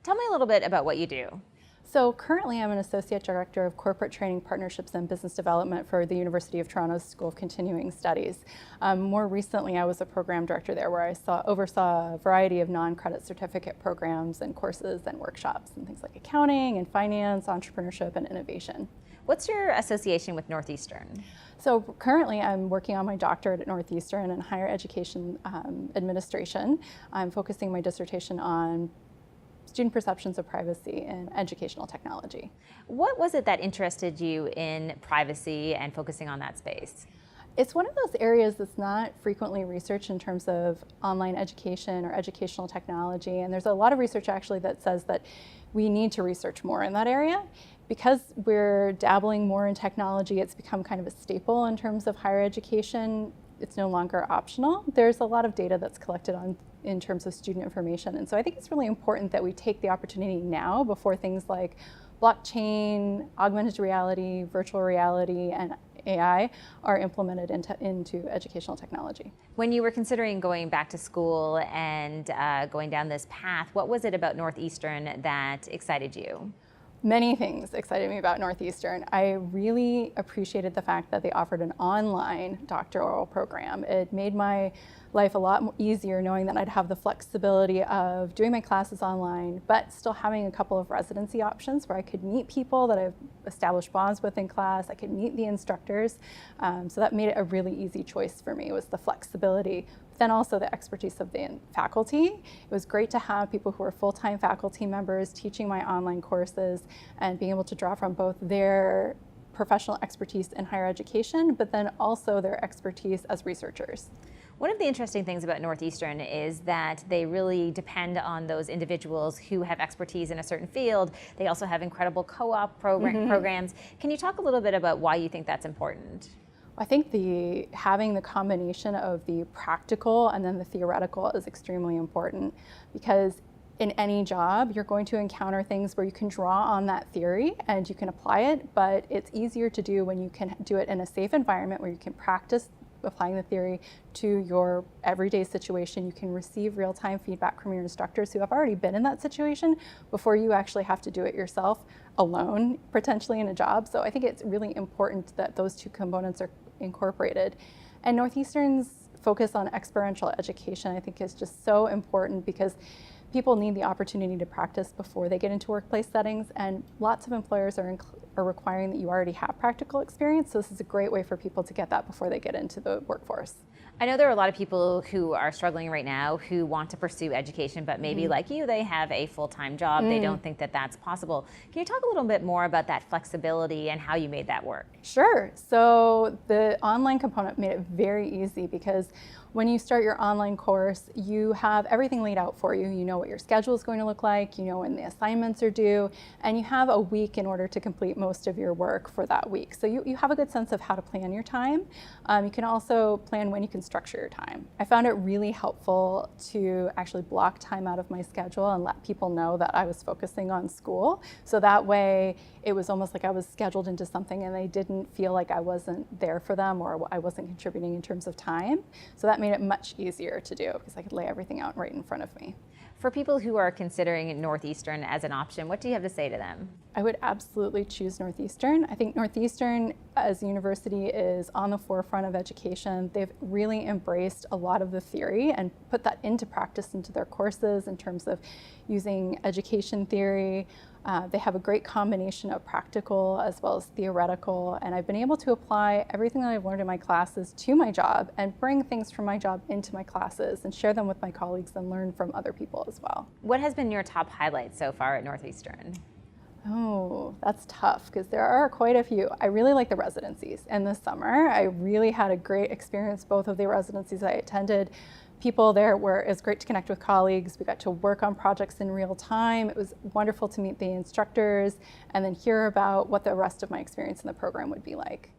Tell me a little bit about what you do. So currently I'm an Associate Director of Corporate Training, Partnerships and Business Development for the University of Toronto's School of Continuing Studies. More recently I was a program director there where I oversaw a variety of non-credit certificate programs and courses and workshops and things like accounting and finance, entrepreneurship and innovation. What's your association with Northeastern? So currently I'm working on my doctorate at Northeastern in higher education administration. I'm focusing my dissertation on student perceptions of privacy in educational technology. What was it that interested you in privacy and focusing on that space? It's one of those areas that's not frequently researched in terms of online education or educational technology, and there's a lot of research actually that says that we need to research more in that area. Because we're dabbling more in technology, it's become kind of a staple in terms of higher education. It's no longer optional. There's a lot of data that's collected in terms of student information, and so I think it's really important that we take the opportunity now before things like blockchain, augmented reality, virtual reality, and AI are implemented into educational technology. When you were considering going back to school and going down this path, what was it about Northeastern that excited you? Many things excited me about Northeastern. I really appreciated the fact that they offered an online doctoral program. It made my life a lot easier knowing that I'd have the flexibility of doing my classes online, but still having a couple of residency options where I could meet people that I've established bonds with in class. I could meet the instructors. So that made it a really easy choice for me, was the flexibility. Then also the expertise of the faculty. It was great to have people who were full-time faculty members teaching my online courses and being able to draw from both their professional expertise in higher education, but then also their expertise as researchers. One of the interesting things about Northeastern is that they really depend on those individuals who have expertise in a certain field. They also have incredible co-op programs. Can you talk a little bit about why you think that's important? I think having the combination of the practical and then the theoretical is extremely important, because in any job you're going to encounter things where you can draw on that theory and you can apply it, but it's easier to do when you can do it in a safe environment where you can practice applying the theory to your everyday situation. You can receive real-time feedback from your instructors who have already been in that situation before you actually have to do it yourself alone, potentially in a job. So I think it's really important that those two components are incorporated. And Northeastern's focus on experiential education, I think, is just so important because people need the opportunity to practice before they get into workplace settings, and lots of employers are requiring that you already have practical experience, so this is a great way for people to get that before they get into the workforce. I know there are a lot of people who are struggling right now who want to pursue education, but maybe like you, they have a full-time job. They don't think that that's possible. Can you talk a little bit more about that flexibility and how you made that work? Sure. So the online component made it very easy because when you start your online course, you have everything laid out for you. You know what your schedule is going to look like, you know when the assignments are due, and you have a week in order to complete most of your work for that week. So you have a good sense of how to plan your time. You can also plan when you can structure your time. I found it really helpful to actually block time out of my schedule and let people know that I was focusing on school. So that way it was almost like I was scheduled into something and they didn't feel like I wasn't there for them or I wasn't contributing in terms of time. So that made it much easier to do because I could lay everything out right in front of me. For people who are considering Northeastern as an option, what do you have to say to them? I would absolutely choose Northeastern. I think Northeastern as a university is on the forefront of education. They've really embraced a lot of the theory and put that into practice into their courses in terms of using education theory. They have a great combination of practical as well as theoretical, and I've been able to apply everything that I've learned in my classes to my job and bring things from my job into my classes and share them with my colleagues and learn from other people as well. What has been your top highlight so far at Northeastern? Oh, that's tough because there are quite a few. I really like the residencies. And this summer, I really had a great experience. Both of the residencies I attended, people there it was great to connect with colleagues. We got to work on projects in real time. It was wonderful to meet the instructors and then hear about what the rest of my experience in the program would be like.